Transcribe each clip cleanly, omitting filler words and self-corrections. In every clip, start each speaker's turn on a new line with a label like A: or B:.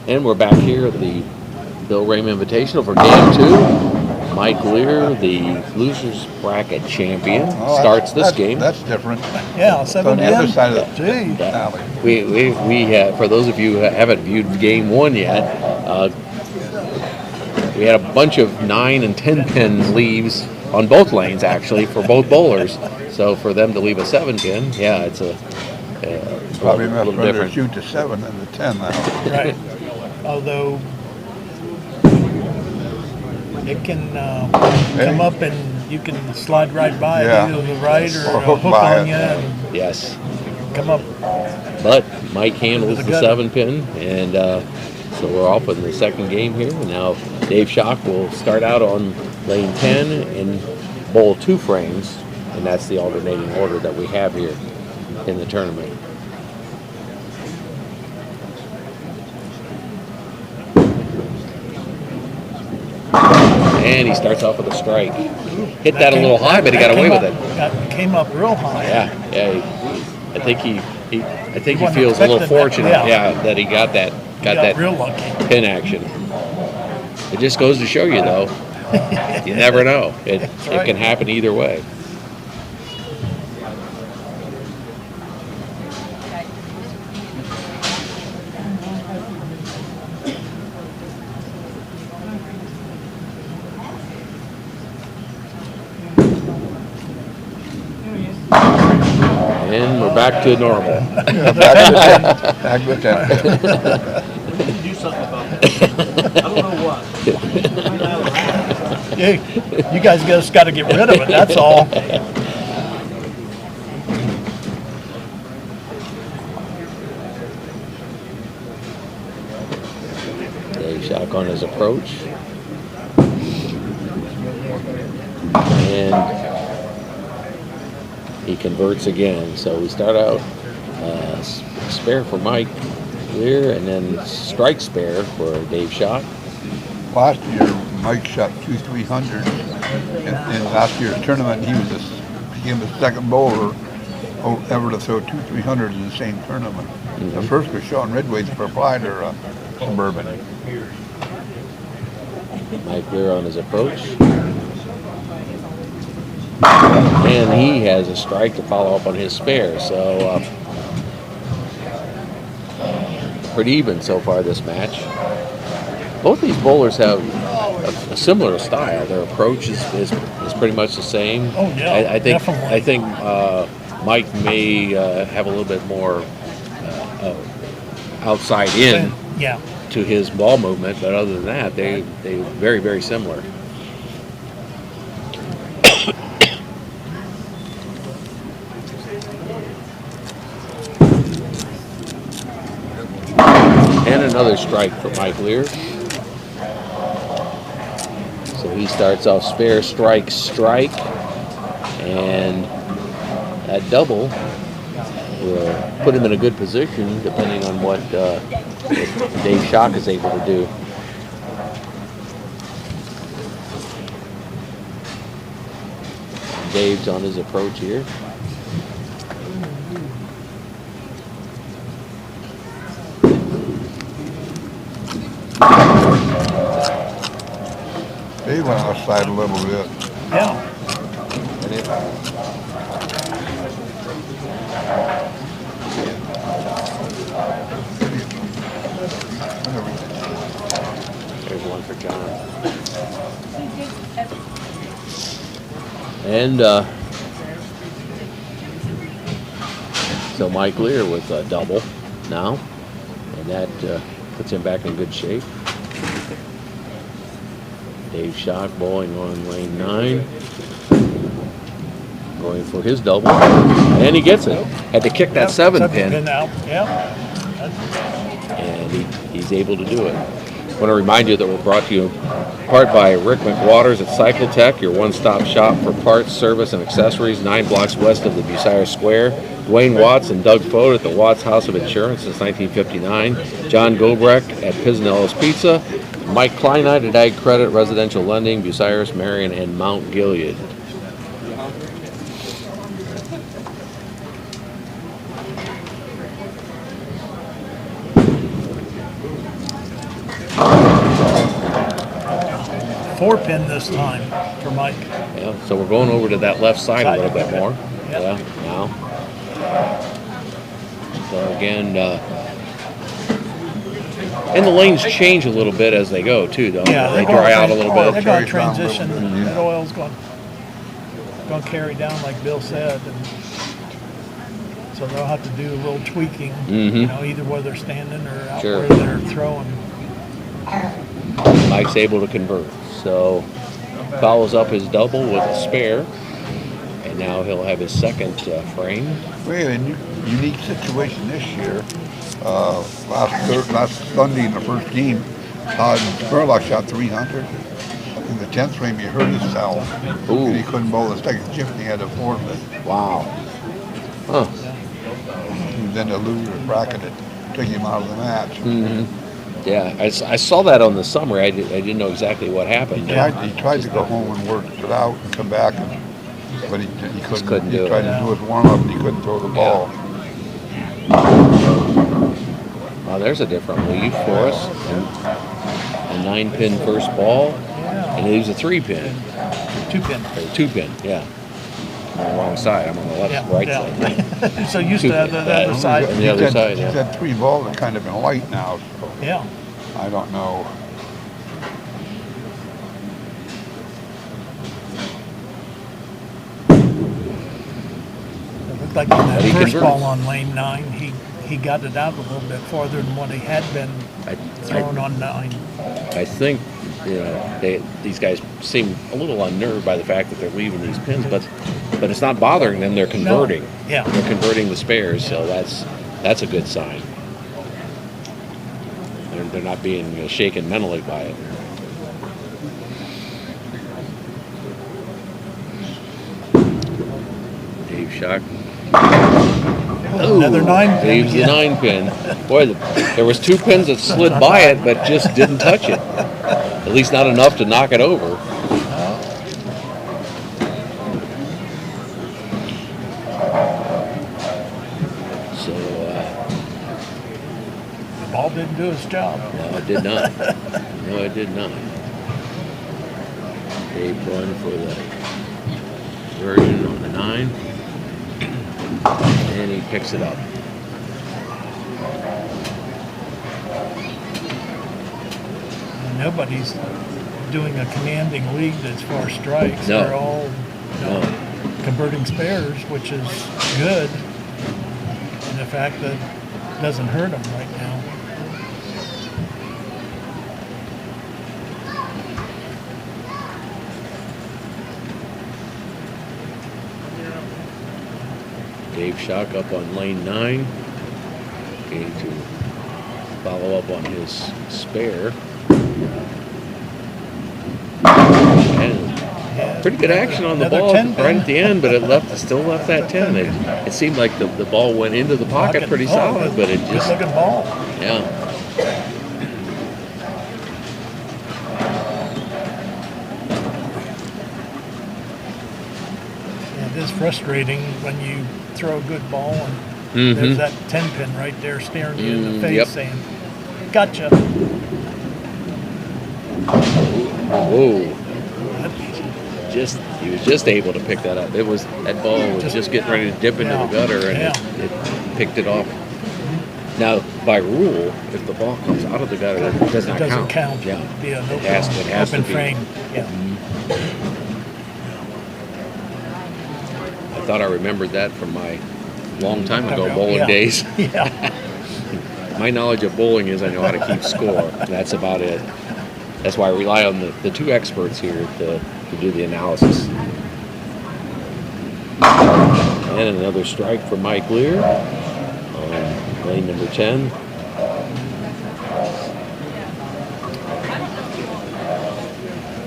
A: And we're back here at the Bill Rahm Invitational for Game 2. Mike Lear, the losers bracket champion, starts this game.
B: That's different.
C: Yeah,
B: It's
C: 7
B: on the
C: p.m.
B: other side of the
C: Gee.
B: alley.
A: We for those of you who haven't viewed Game 1 yet, we had a bunch of 9 and 10 pin leaves on both lanes, actually, for both bowlers. So for them to leave a 7 pin, yeah, it's
B: Probably
A: a
B: much
A: little
B: rather
A: different.
B: shoot the 7 than the 10 now.
C: Right. Although it can come up and you can slide right by it, either the right or
B: hook
C: hook
B: by
C: on
B: it.
C: you and
A: Yes.
C: come up.
A: But Mike handles the
C: Good.
A: 7 pin, and so we're off in the second game here. Now Dave Schock will start out on lane 10 and bowl 2 frames, and that's the alternating order that we have here in the tournament. And he starts off with a strike. Hit that a little high, but he got away with it.
C: Came up real high.
A: Yeah. I think he
C: wasn't
A: feels a little
C: expecting that,
A: fortunate, that he got that
C: real lucky.
A: pin action. It just goes to show you, though, you never know. It can happen either way. And we're back to normal.
B: Back to 10.
D: Do something about that. I don't know what.
C: Yeah, you guys just got to get rid of it, that's all.
A: Dave Schock on his approach. And he converts again. So we start out spare for Mike Lear, and then strike spare for Dave Schock.
B: Last year, Mike shot 2-300. In last year's tournament, he became the second bowler ever to throw 2-300 in the same tournament.
A: Mm-hmm.
B: The first was Sean Ridway's proprietor, Suburban.
A: Mike Lear on his approach. And he has a strike to follow up on his spare. So pretty even so far this match. Both these bowlers have a similar style. Their approach is pretty much the same.
C: Oh yeah, definitely.
A: I think Mike may have a little bit more outside in to his ball movement, but other than that, they very, very similar. And another strike for Mike Lear. So he starts off spare, strike, and that double will put him in a good position depending on what Dave Schock is able to do. Dave's on his approach here.
B: They went outside a little bit.
C: Yeah.
A: There's one for John. And so Mike Lear with a double now, and that puts him back in good shape. Dave Schock bowling on lane 9, going for his double, and he gets it. Had to kick that 7 pin
C: out. Yeah.
A: And he's able to do it. I want to remind you that we're brought to you in part by Rick McWaters at Cycle Tech, your one-stop shop for parts, service, and accessories, 9 blocks west of the Bucyrus Square. Dwayne Watts and Doug Fote at the Watts House of Insurance since 1959. John Gobrecht at Piznello's Pizza. Mike Kleinite at Ag Credit Residential Lending, Bucyrus, Marion, and Mount Gilead.
C: 4-pin this time for Mike.
A: Yeah, so we're going over to that left side a little bit more.
C: Yep.
A: Yeah, now. So again, and the lanes change a little bit as they go too, don't
C: Yeah,
A: they? They dry out a little
C: They're
A: bit.
C: going to
B: Carries down a
C: transition.
B: little bit, yeah.
C: That oil's going to carry down, like Bill said. And so they'll have to do a little tweaking, you know, either where they're standing or out
A: Sure.
C: where they're throwing.
A: Mike's able to convert. So follows up his double with a spare. And now he'll have his second frame.
B: We had a unique situation this year. Last Sunday in the first game, Spurlock shot 300. In the 10th frame, he hurt himself.
A: Ooh.
B: And he couldn't bowl the second shift, and he had to forfeit.
A: Wow. Huh.
B: And then the loser bracketed, took him out of the match.
A: Mm-hmm. Yeah, I saw that on the summary. I didn't know exactly what happened.
B: He tried to go home and work it out and come back, but he couldn't.
A: do
B: He
A: it.
B: tried to do his warm-up, and he couldn't throw the ball.
A: Well, there's a different lead for us. A 9-pin first ball, and he leaves a 3-pin.
C: 2-pin.
A: Or 2-pin, yeah. I'm on the wrong side. I'm on the left, right side.
C: So used to have the other side.
A: On the other side, yeah.
B: He's had 3 balls that kind of been light now, so
C: Yeah.
B: I don't know.
C: It looked like in that
A: He
C: first
A: converts.
C: ball on lane 9, he got it out a little bit farther than what he had been throwing on 9.
A: I think, these guys seem a little unnerved by the fact that they're leaving these pins, but it's not bothering them. They're converting.
C: No. Yeah.
A: They're converting the spares, so that's a good sign. They're not being shaken mentally by it. Dave Shock.
C: Another 9-pin.
A: Leaves the 9-pin. Boy, there was 2 pins that slid by it, but just didn't touch it. At least not enough to knock it over. So,
C: The ball didn't do its job.
A: no, it did not. No, it did not. Dave going for the version on the 9. And he picks it up.
C: Nobody's doing a commanding lead as far as strikes.
A: No.
C: They're all converting spares, which is good. And the fact that it doesn't hurt them right now.
A: Dave Shock up on lane 9. Going to follow up on his spare. And pretty good action on the
C: Another
A: ball
C: 10
A: right at the end, but it still left that 10. It seemed like the ball went into the pocket pretty solid, but it just,
C: good looking ball.
A: yeah.
C: It is frustrating when you throw a good ball and
A: Mhm.
C: there's that 10-pin right there staring you in the face
A: yep.
C: saying, gotcha.
A: Whoa. He was just able to pick that up. That ball was just getting ready to dip into the gutter, and it picked it off. Now, by rule, if the ball comes out of the gutter, it does not
C: doesn't
A: count.
C: count.
A: Yeah.
C: Be an
A: It has
C: open
A: to be.
C: frame. Yeah.
A: I thought I remembered that from my long time ago bowling
C: Yeah.
A: days.
C: Yeah.
A: My knowledge of bowling is I know how to keep score. That's about it. That's why I rely on the 2 experts here to do the analysis. And another strike for Mike Lear on lane number 10.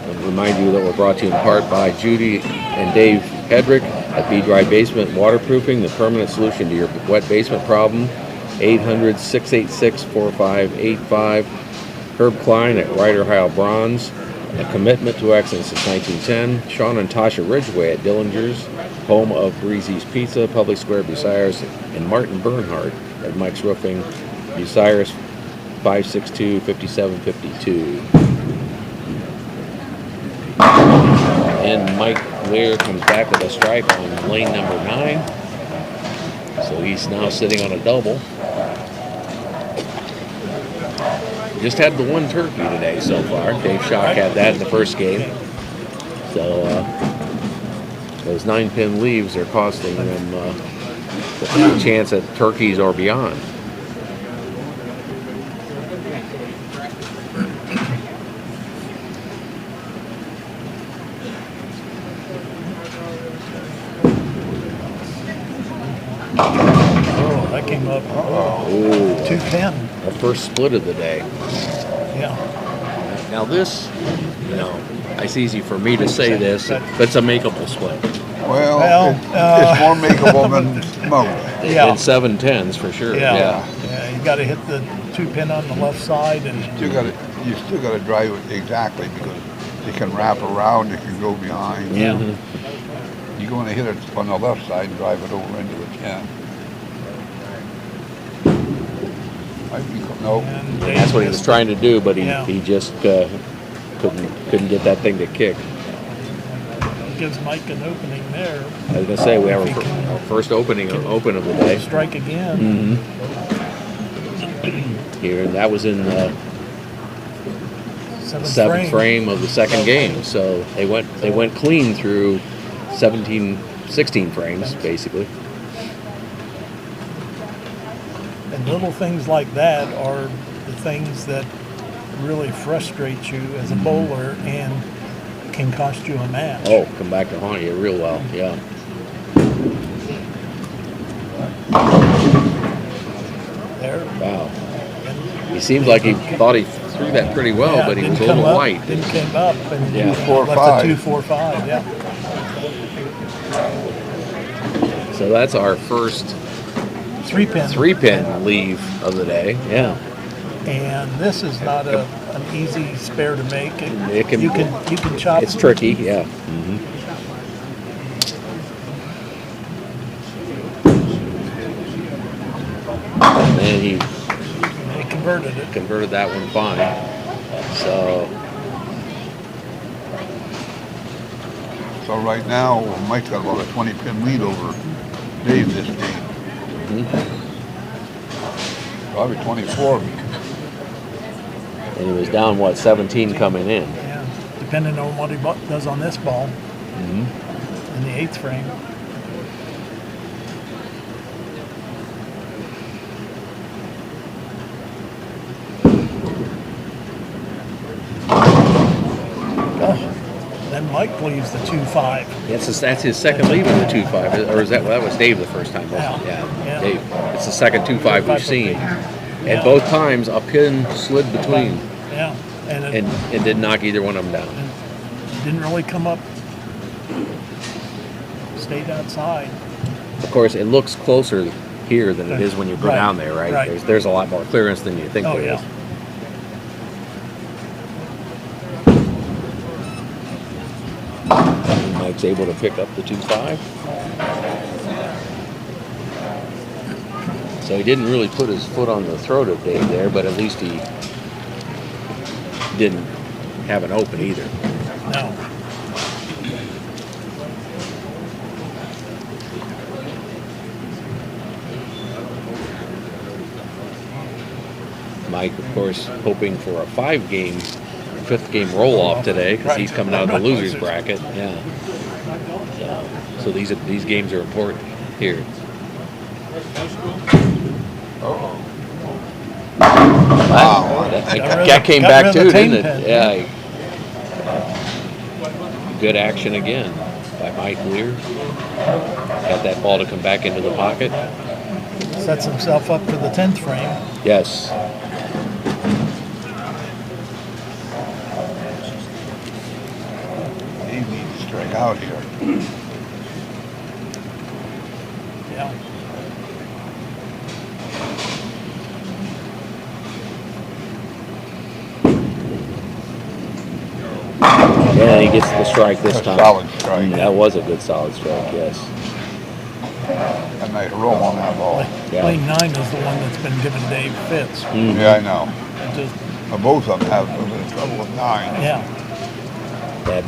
A: I'll remind you that we're brought to you in part by Judy and Dave Hedrick at B-Dry Basement Waterproofing, the permanent solution to your wet basement problem. 800-686-4585. Herb Klein at Ryder Heil Bronze, a commitment to excellence since 1910. Sean and Tasha Ridgway at Dillinger's, home of Breezy's Pizza, Public Square, Bucyrus, and Martin Bernhardt at Mike's Roofing, Bucyrus, 562-5752. then Mike Lear comes back with a strike on lane number 9. So he's now sitting on a double. Just had the one turkey today so far. Dave Schock had that in the first game. So those 9-pin leaves are costing them a chance at turkeys or beyond.
C: Oh, that came up.
A: Ooh,
C: 210.
A: the first split of the day.
C: Yeah.
A: Now this, it's easy for me to say this, but it's a makeable split.
B: Well, it's more makeable than most.
C: Yeah.
A: And 7-10s for sure.
C: Yeah. You got to hit the 2-pin on the left side, and
B: You still got to drive it exactly because it can wrap around, it can go behind.
C: yeah.
B: You're going to hit it on the left side and drive it over into the 10. No.
C: And
A: And that's what he was trying to do, but
C: Yeah.
A: he just couldn't get that thing to kick.
C: Gives Mike an opening there.
A: I was gonna say we have
C: If he
A: our first open of the day
C: Strike again.
A: here, and that was in the
C: Seventh
A: seventh frame of the second game. So they went clean through 16 frames basically.
C: And little things like that are the things that really frustrate you as a bowler and can cost you a match.
A: Oh, come back to haunt you real well, yeah.
C: There.
A: Wow. He seemed like he thought he threw that pretty well,
C: Yeah,
A: but he
C: didn't
A: was a
C: come
A: little
C: up,
A: light.
C: Didn't come up and
A: Yeah.
C: left a 2-4-5. Yeah.
A: So that's our first
C: 3-pin.
A: 3-pin leave of the day. Yeah.
C: And this is not an easy spare to make.
A: It can-
C: you can chop.
A: It's tricky, yeah. And then he
C: They converted it.
A: converted that one fine. So
B: So right now, Mike's got about a 20-pin lead over Dave this game. Probably 24.
A: and he was down 17 coming in.
C: Yeah. Depending on what he does on this ball in the 8th frame. Then Mike leaves the 2-5.
A: That's his second leave in the 2-5, or is that was Dave the first time? Wasn't it?
C: Yeah.
A: Dave. It's the second 2-5 we've seen, and both times a pin slid between,
C: Yeah. And it
A: and did knock either one of them down.
C: didn't really come up. Stayed outside.
A: Of course, it looks closer here than it is when you go
C: Right,
A: down there, right?
C: right.
A: There's a lot more clearance than you think
C: Oh,
A: there
C: yeah.
A: is. Mike's able to pick up the 2-5. So he didn't really put his foot on the throat of Dave there, but at least he didn't have an open either.
C: No.
A: Mike, of course, hoping for a 5-game, 5th game roll-off today because he's coming out of the losers bracket. Yeah. So these games are important here. Wow, that came
C: got
A: back
C: rid
A: too,
C: of the
A: didn't it?
C: pin.
A: Yeah. Good action again by Mike Lear. Got that ball to come back into the pocket.
C: Sets himself up for the 10th frame.
A: Yes.
B: Dave needs to strike out here.
C: Yeah.
A: Yeah, he gets the strike this
B: A
A: time.
B: solid strike.
A: That was a good solid strike, yes.
B: A nice roll on that ball.
A: Yeah.
C: Lane 9 is the one that's been giving Dave fits.
B: Yeah, I know.
C: Just,
B: Both of them have a little trouble with 9.
C: yeah.
A: They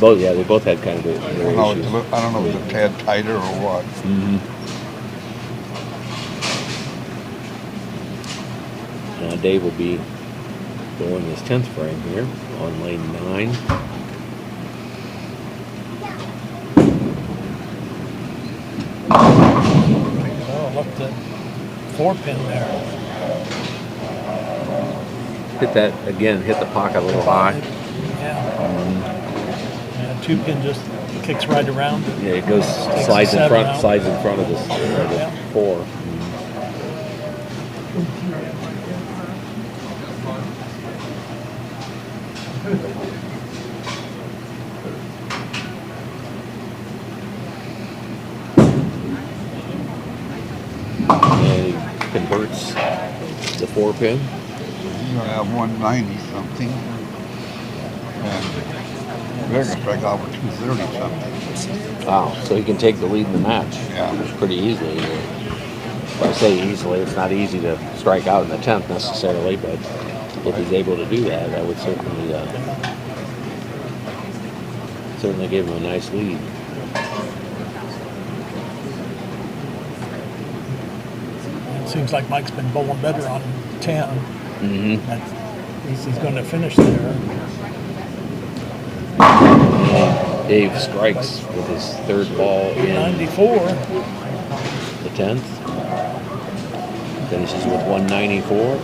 A: both had kind of their issues.
B: I don't know if it's a tad tighter or what.
A: Now Dave will be going his 10th frame here on lane 9.
C: Oh, look at the 4-pin there.
A: Hit that again. Hit the pocket a little high.
C: Yeah. Yeah, 2-pin just kicks right around it.
A: Yeah, it goes
C: Takes
A: slides
C: the
A: in
C: 7
A: front,
C: out.
A: slides in front of this
C: Yeah.
A: 4. And he converts the 4-pin.
B: He's gonna have 190 something. And they're gonna strike out with 230 something.
A: Wow, so he can take the lead in the match
B: Yeah.
A: pretty easily. If I say easily, it's not easy to strike out in the 10th necessarily, but if he's able to do that, that would certainly give him a nice lead.
C: It seems like Mike's been bowling better on 10. He's going to finish there.
A: And Dave strikes with his 3rd ball in
C: 94.
A: the 10th. Finishes with 194.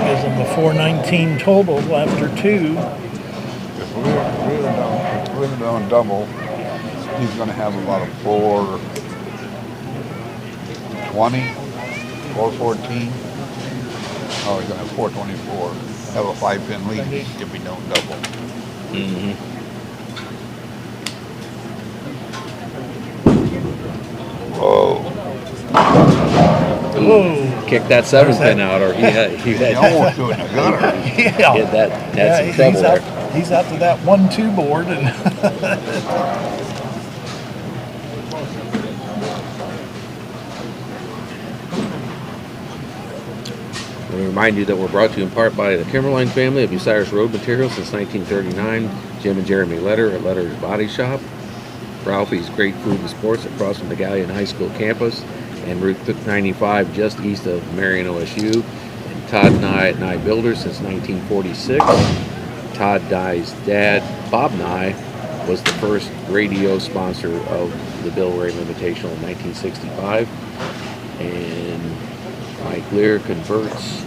C: Gives him a 419 total after 2.
B: If we're on double, he's gonna have about a 420, 414. Oh, he's gonna have 424. Have a 5-pin lead if we don't double. Whoa.
C: Whoa.
A: Kick that 7-pin out, or he
B: He
A: had
B: almost threw it in the gutter.
C: Yeah.
A: had some trouble there.
C: He's out to that 1-2 board. And
A: We remind you that we're brought to you in part by the Kimberline family of Bucyrus Road Materials since 1939. Jim and Jeremy Letter at Letter's Body Shop. Ralphie's Great Food and Sports across from the Galleon High School campus. And Route 95 just east of Marion OSU. And Todd Nye at Nye Builders since 1946. Todd Nye's dad, Bob Nye, was the first radio sponsor of the Bill Ray Invitational in 1965. And Mike Lear converts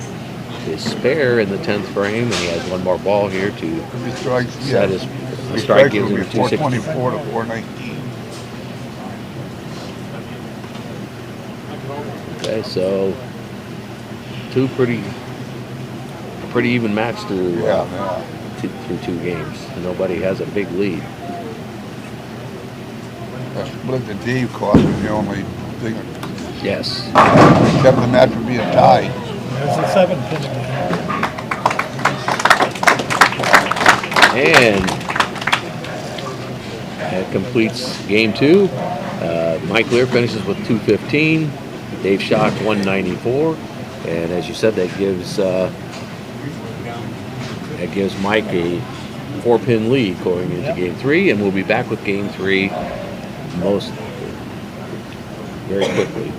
A: his spare in the 10th frame, and he has one more ball here to
B: If he strikes,
A: set his
B: If he
A: strike
B: strikes,
A: gives
B: it'll
A: him
B: be
A: 260.
B: 424 to 419.
A: Okay, so pretty even match through through 2 games. Nobody has a big lead.
B: That split that Dave cost was the only thing that
A: Yes.
B: kept the match from being tied.
C: there's a 7-pin again.
A: And that completes game 2. Mike Lear finishes with 215. Dave Schock 194. And as you said, that gives Mike a 4-pin lead going into game 3. And we'll be back with game 3 very quickly.